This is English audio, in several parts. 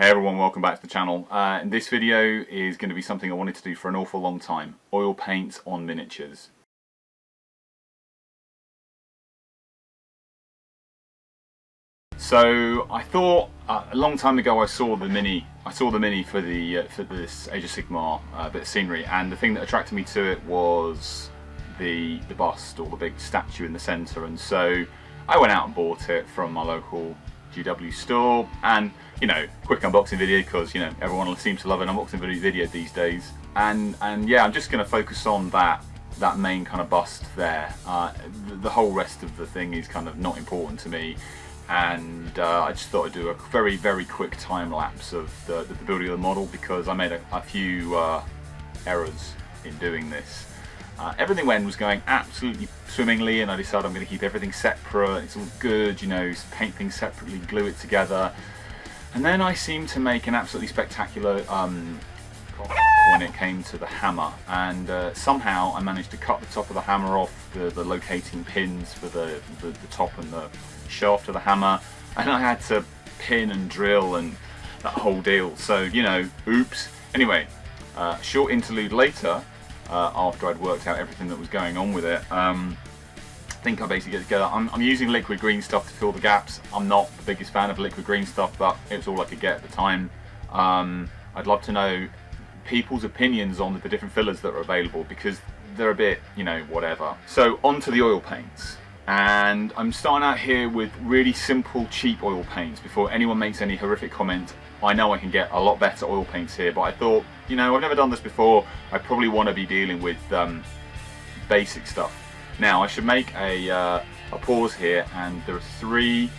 Hey everyone, welcome back to the channel. This video is going to be something I wanted to do for an awful long time. Oil paints on miniatures. So I thought a long time ago I saw the mini for this Age of Sigmar bit of scenery, and the thing that attracted me to it was the bust, or the big statue in the centre, and so I went out and bought it from my local GW store, and you know, quick unboxing video because you know everyone seems to love an unboxing video these days, and yeah, I'm just going to focus on that main kind of bust there. The whole rest of the thing is kind of not important to me, and I just thought I'd do a very quick time lapse of the building of the model, because I made a few errors in doing this. Everything was going absolutely swimmingly, and I decided I'm going to keep everything separate. It's all good, you know, paint things separately, glue it together. And then I seemed to make an absolutely spectacular when it came to the hammer, and somehow I managed to cut the top of the hammer off, the locating pins for the top and the shaft of the hammer, and I had to pin and drill and that whole deal. So, you know, oops. Anyway, short interlude later, after I'd worked out everything that was going on with it, I think I basically get together. I'm using liquid green stuff to fill the gaps. I'm not the biggest fan of liquid green stuff, but it was all I could get at the time. I'd love to know people's opinions on the different fillers that are available, because they're a bit, you know, whatever. So on to the oil paints. And I'm starting out here with really simple, cheap oil paints. Before anyone makes any horrific comment, I know I can get a lot better oil paints here, but I thought, you know, I've never done this before. I probably want to be dealing with basic stuff. Now, I should make a pause here, and there are 3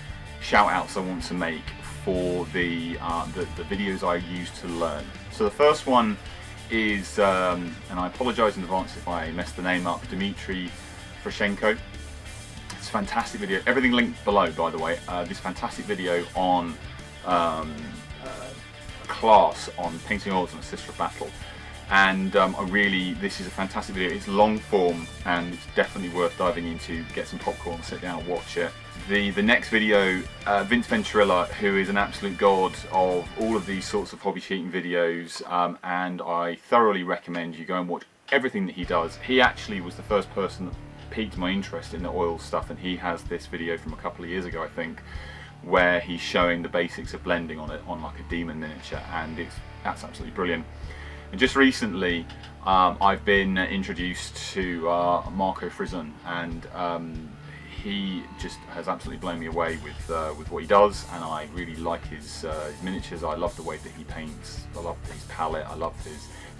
shout-outs I want to make for the videos I use to learn. So the first one is, and I apologise in advance if I mess the name up, Dimitry Fesechko. It's a fantastic video. Everything linked below, by the way. This fantastic video on class on painting oils on a Sister of Battle, and this is a fantastic video. It's long form and it's definitely worth diving into. Get some popcorn, sit down and watch it. The next video, Venturella, who is an absolute god of all of these sorts of hobby cheating videos, and I thoroughly recommend you go and watch everything that he does. He actually was the first person that piqued my interest in the oil stuff, and he has this video from a couple of years ago, I think, where he's showing the basics of blending on it, on like a demon miniature, and that's absolutely brilliant. And just recently I've been introduced to Marko Frisoni, and he just has absolutely blown me away with what he does, and I really like his miniatures. I love the way that he paints, I love his palette, I love the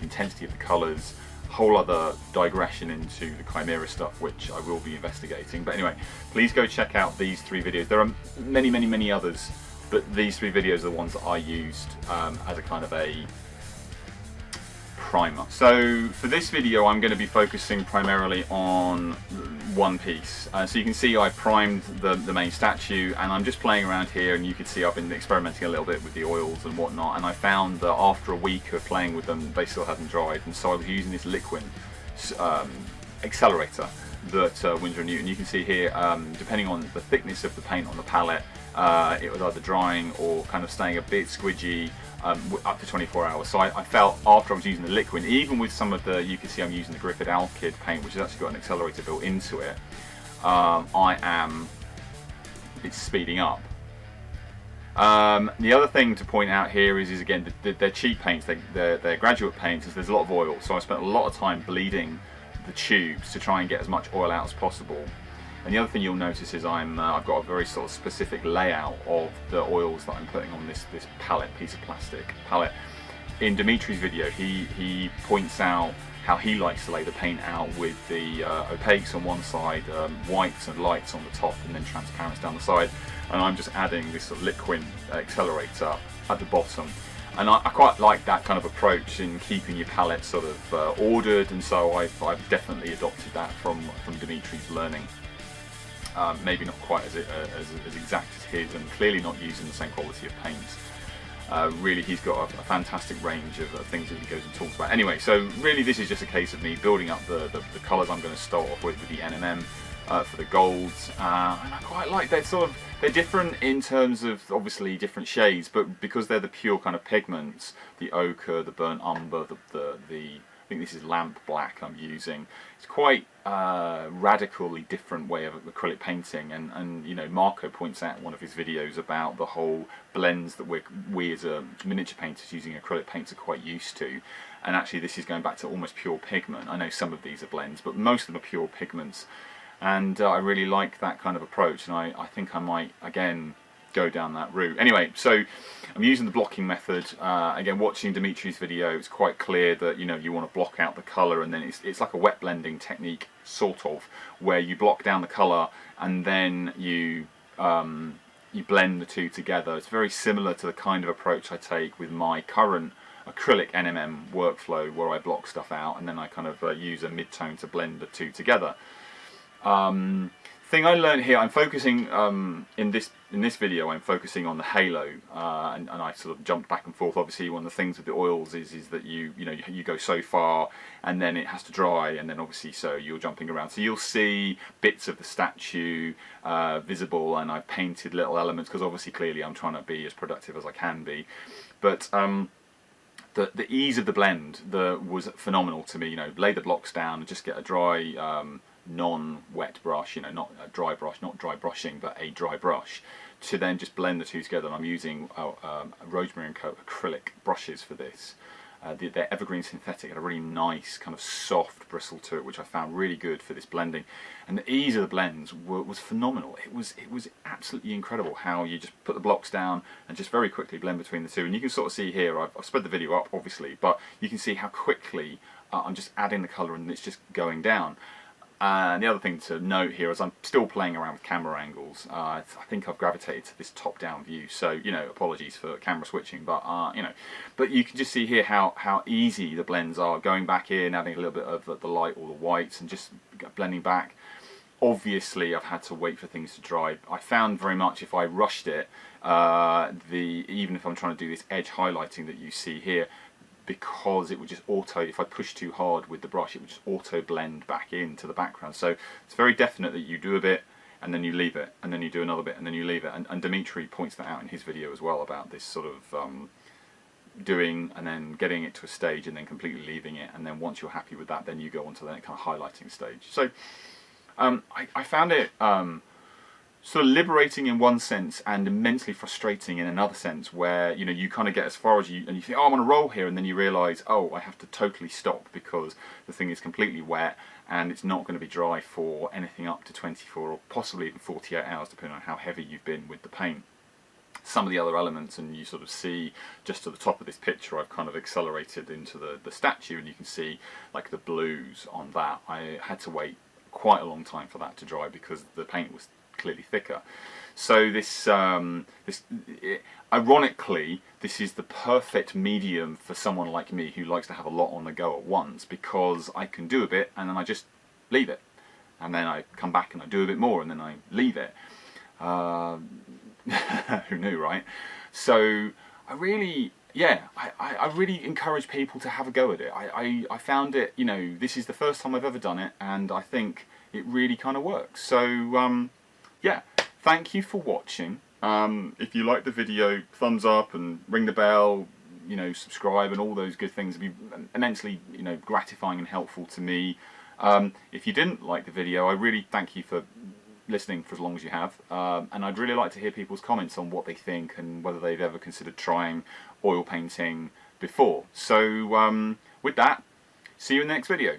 intensity of the colours. Whole other digression into the Chimera stuff, which I will be investigating. But anyway, please go check out these 3 videos. There are many others, but these 3 videos are the ones that I used as a kind of a primer. So for this video I'm going to be focusing primarily on one piece. So you can see I primed the main statue, and I'm just playing around here, and you can see I've been experimenting a little bit with the oils and whatnot, and I found that after a week of playing with them they still hadn't dried, and so I was using this liquid accelerator that Winsor & Newton. You can see here, depending on the thickness of the paint on the palette, it was either drying or kind of staying a bit squidgy up to 24 hours. So I felt after I was using the liquid, even with some of the, you can see I'm using the Griffith Alkyd paint, which has actually got an accelerator built into it, it's speeding up. The other thing to point out here is again, they're cheap paints, they're graduate paints, as there's a lot of oil, so I spent a lot of time bleeding the tubes to try and get as much oil out as possible. And the other thing you'll notice is I've got a very sort of specific layout of the oils that I'm putting on this palette, piece of plastic palette. In Dimitri's video, he points out how he likes to lay the paint out with the opaques on one side, whites and lights on the top, and then transparents down the side. And I'm just adding this sort of liquid accelerator at the bottom. And I quite like that kind of approach in keeping your palette sort of ordered, and so I've definitely adopted that from Dimitri's learning. Maybe not quite as exact as his, and clearly not using the same quality of paints. Really, he's got a fantastic range of things that he goes and talks about. Anyway, so really this is just a case of me building up the colours I'm going to start off with the NMM. for the golds, and I quite like they're different in terms of obviously different shades, but because they're the pure kind of pigments, the ochre, the burnt umber, I think this is lamp black I'm using. It's quite radically different way of acrylic painting, and you know, Marko points out in one of his videos about the whole blends that we as a miniature painters using acrylic paints are quite used to. And actually this is going back to almost pure pigment. I know some of these are blends, but most of them are pure pigments. And I really like that kind of approach, and I think I might, again, go down that route. Anyway, so I'm using the blocking method. Again, watching Dimitri's video, it's quite clear that, you know, you want to block out the colour, and then it's like a wet blending technique, sort of, where you block down the colour and then you blend the two together. It's very similar to the kind of approach I take with my current acrylic NMM workflow, where I block stuff out and then I kind of use a mid-tone to blend the two together. Thing I learned here, I'm focusing in this video, I'm focusing on the halo, and I sort of jumped back and forth. Obviously, one of the things with the oils is that you go so far and then it has to dry, and then obviously so you're jumping around. So you'll see bits of the statue visible, and I've painted little elements because obviously clearly I'm trying to be as productive as I can be. But the ease of the blend was phenomenal to me. You know, lay the blocks down and just get a dry non-wet brush, you know, not a dry brush, not dry brushing, but a dry brush, to then just blend the two together. And I'm using Rosemary & Co acrylic brushes for this. They're evergreen synthetic, had a really nice kind of soft bristle to it, which I found really good for this blending. And the ease of the blends was phenomenal. It was absolutely incredible how you just put the blocks down and just very quickly blend between the two. And you can sort of see here, I've sped the video up obviously, but you can see how quickly I'm just adding the colour and it's just going down. And the other thing to note here is I'm still playing around with camera angles. I think I've gravitated to this top-down view, so, you know, apologies for camera switching, but you know, but you can just see here how easy the blends are, going back in, adding a little bit of the light or the whites, and just blending back. Obviously, I've had to wait for things to dry. I found very much if I rushed it, even if I'm trying to do this edge highlighting that you see here, because it would just if I push too hard with the brush, it would just auto blend back into the background. So it's very definite that you do a bit and then you leave it, and then you do another bit and then you leave it. And Dimitry points that out in his video as well, about this sort of doing and then getting it to a stage and then completely leaving it, and then once you're happy with that, then you go on to the kind of highlighting stage. So I found it sort of liberating in one sense and immensely frustrating in another sense, where, you know, you kind of get as far as you think, oh, I'm on a roll here, and then you realise, oh, I have to totally stop because the thing is completely wet and it's not going to be dry for anything up to 24 or possibly even 48 hours, depending on how heavy you've been with the paint. Some of the other elements, and you sort of see just to the top of this picture, I've kind of accelerated into the statue, and you can see like the blues on that. I had to wait quite a long time for that to dry because the paint was clearly thicker. So ironically, this is the perfect medium for someone like me who likes to have a lot on the go at once, because I can do a bit and then I just leave it, and then I come back and I do a bit more and then I leave it. Who knew, right? So I really encourage people to have a go at it. I found it, you know, this is the first time I've ever done it, and I think it really kind of works. So yeah, thank you for watching. If you like the video, thumbs up and ring the bell, you know, subscribe and all those good things would be immensely, you know, gratifying and helpful to me. If you didn't like the video, I really thank you for listening for as long as you have, and I'd really like to hear people's comments on what they think and whether they've ever considered trying oil painting before. So with that, see you in the next video.